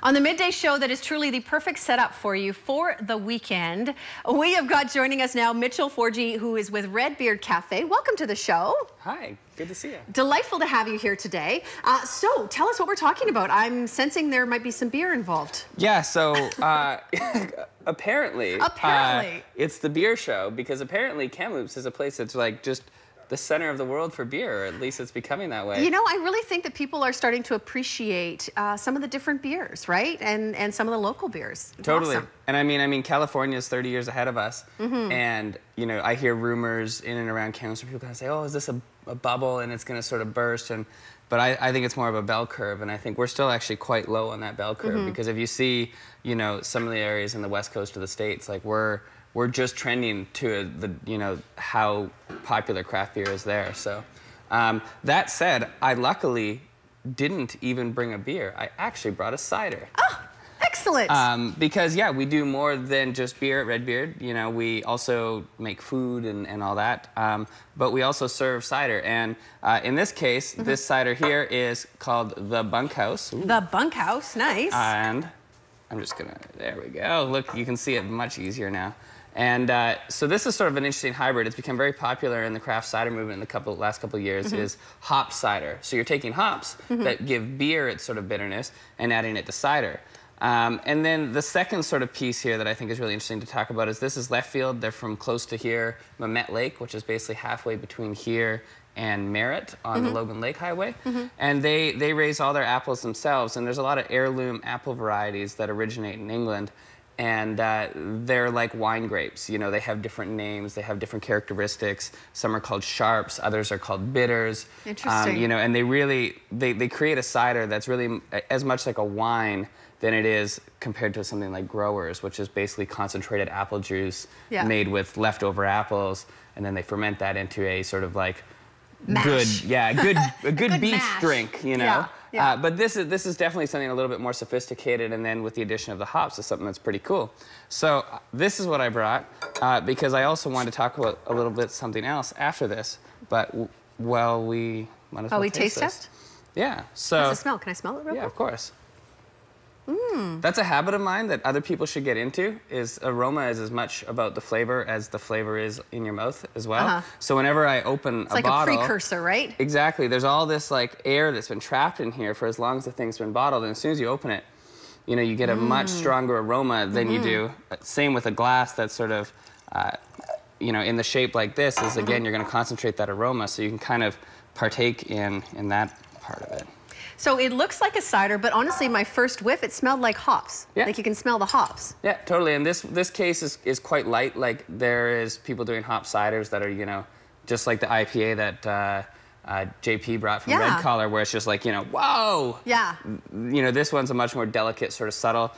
On the Midday Show that is truly the perfect setup for you for the weekend, we have got joining us now Mitchell Forgy, who is with Red Beard Cafe. Welcome to the show. Hi, good to see you. Delightful to have you here today. So tell us what we're talking about. I'm sensing there might be some beer involved. Yeah, so apparently it's the beer show, because apparently Kamloops is a place that's like just the center of the world for beer, or at least it's becoming that way. You know, I really think that people are starting to appreciate some of the different beers, right? And some of the local beers. It's totally. Awesome. And I mean, California is 30 years ahead of us. And, you know, I hear rumors in and around Kamloops where people kind of say, oh, is this a bubble and it's going to sort of burst? But I think it's more of a bell curve, and I think we're still actually quite low on that bell curve, because if you see, you know, some of the areas in the west coast of the States, like we're just trending to the, you know, how popular craft beer is there. So that said, I luckily didn't even bring a beer. I actually brought a cider. Oh, excellent. Because yeah, we do more than just beer at Red Beard. You know, we also make food and all that, but we also serve cider. And in this case, this cider here is called the Bunkhouse. Ooh. The Bunkhouse, nice. And I'm just gonna, there we go. Look, you can see it much easier now. And so this is sort of an interesting hybrid. It's become very popular in the craft cider movement in the last couple of years, is hop cider. So you're taking hops that give beer its sort of bitterness and adding it to cider. And then the second sort of piece here that I think is really interesting to talk about is this is Left Field. They're from close to here, Mamet Lake, which is basically halfway between here and Merritt on the Logan Lake Highway. And they raise all their apples themselves, and there's a lot of heirloom apple varieties that originate in England. And they're like wine grapes. You know, they have different names, they have different characteristics. Some are called sharps, others are called bitters. Interesting. You know, and they create a cider that's really as much like a wine than it is compared to something like Growers, which is basically concentrated apple juice made with leftover apples, and then they ferment that into a sort of like mash. a good beach mash. Drink, you know. Yeah. But this is definitely something a little bit more sophisticated, and then with the addition of the hops is something that's pretty cool. So this is what I brought, because I also wanted to talk about a little bit something else after this. But well, we might as well taste test? Yeah. So how does it smell? Can I smell it real quick? Yeah, of course. That's a habit of mine that other people should get into. Is aroma is as much about the flavor as the flavor is in your mouth as well. So whenever I open it's like bottle, a precursor, right? Exactly. There's all this like air that's been trapped in here for as long as the thing's been bottled, and as soon as you open it, you know, you get a much stronger aroma than you do. Same with a glass that's sort of, you know, in the shape like this. Is again, you're going to concentrate that aroma, so you can kind of partake in that part of it. So it looks like a cider, but honestly, my first whiff, it smelled like hops. Yeah. Like you can smell the hops. Yeah, totally. And this case is quite light. Like there is people doing hop ciders that are, you know, just like the IPA that JP brought from Red Collar, where it's just like, you know, whoa. Yeah. You know, this one's a much more delicate, sort of subtle.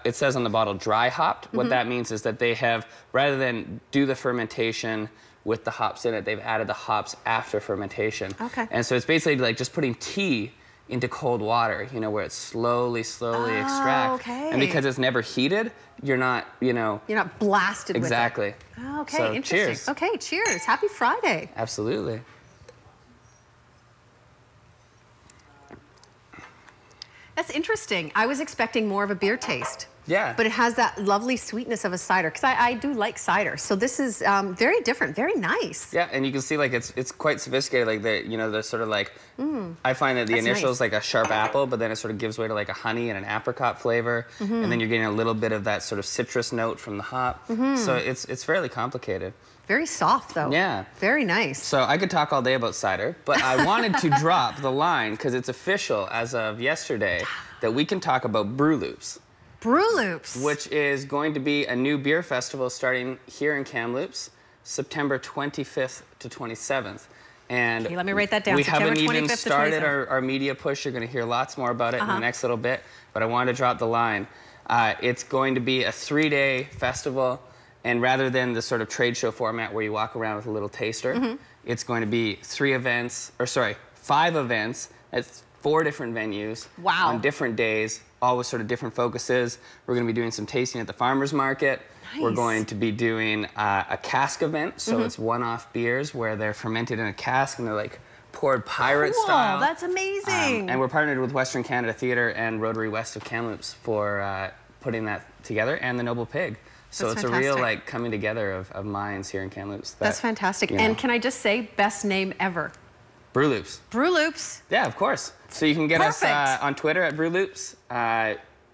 It says on the bottle dry hopped. What that means is that they have, rather than do the fermentation with the hops in it, they've added the hops after fermentation. Okay. And so it's basically like just putting tea into cold water, you know, where it slowly extracts. Okay. And because it's never heated, you're not, you know... You're not blasted exactly. with it. Okay, so, interesting. Cheers. Okay, cheers. Happy Friday. Absolutely. That's interesting. I was expecting more of a beer taste. Yeah. But it has that lovely sweetness of a cider, because I do like cider. So this is very different, very nice. Yeah, and you can see like it's quite sophisticated. Like the, you know, the sort of like, I find that the initial is like a sharp apple, but then it sort of gives way to like a honey and an apricot flavor, and then you're getting a little bit of that sort of citrus note from the hop. So it's fairly complicated. Very soft though. Yeah. Very nice. So I could talk all day about cider, but I wanted to drop the line, because it's official as of yesterday, that we can talk about Brew Loops. Brew Loops. Which is going to be a new beer festival starting here in Kamloops, September 25th to 27th. And okay, let me write that down. We September haven't even 25th started our media push. You're going to hear lots more about it in the next little bit, but I wanted to drop the line. It's going to be a 3-day festival, and rather than the sort of trade show format where you walk around with a little taster, it's going to be 5 events. It's 4 different venues on different days, all with sort of different focuses. We're going to be doing some tasting at the farmers market. Nice. We're going to be doing a cask event, so it's one-off beers where they're fermented in a cask and they're like poured pirate cool. style. That's amazing. And we're partnered with Western Canada Theatre and Rotary West of Kamloops for putting that together, and the Noble Pig. So That's it's fantastic. a real like coming together of minds here in Kamloops. That's fantastic. You know. And can I just say, best name ever? Brew Loops. Brew Loops. Yeah, of course. So you can get us Perfect. on Twitter at Brew Loops.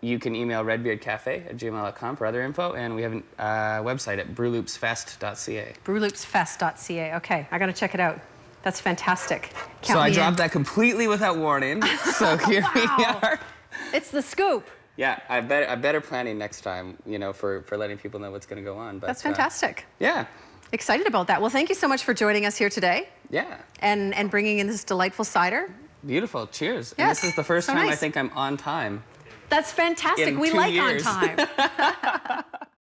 You can email redbeardcafe@gmail.com for other info, and we have a website at brewloopsfest.ca. Brewloopsfest.ca. Okay, I got to check it out. That's fantastic. So I dropped that completely without warning. So here we are. It's the scoop. Yeah, I better planning next time, you know, for letting people know what's going to go on. But, That's fantastic. Yeah. Excited about that. Well, thank you so much for joining us here today. Yeah. And bringing in this delightful cider. Beautiful. Cheers. Yes. And this is the first So time nice. I think I'm on time. That's fantastic. In We 2 like years. on time.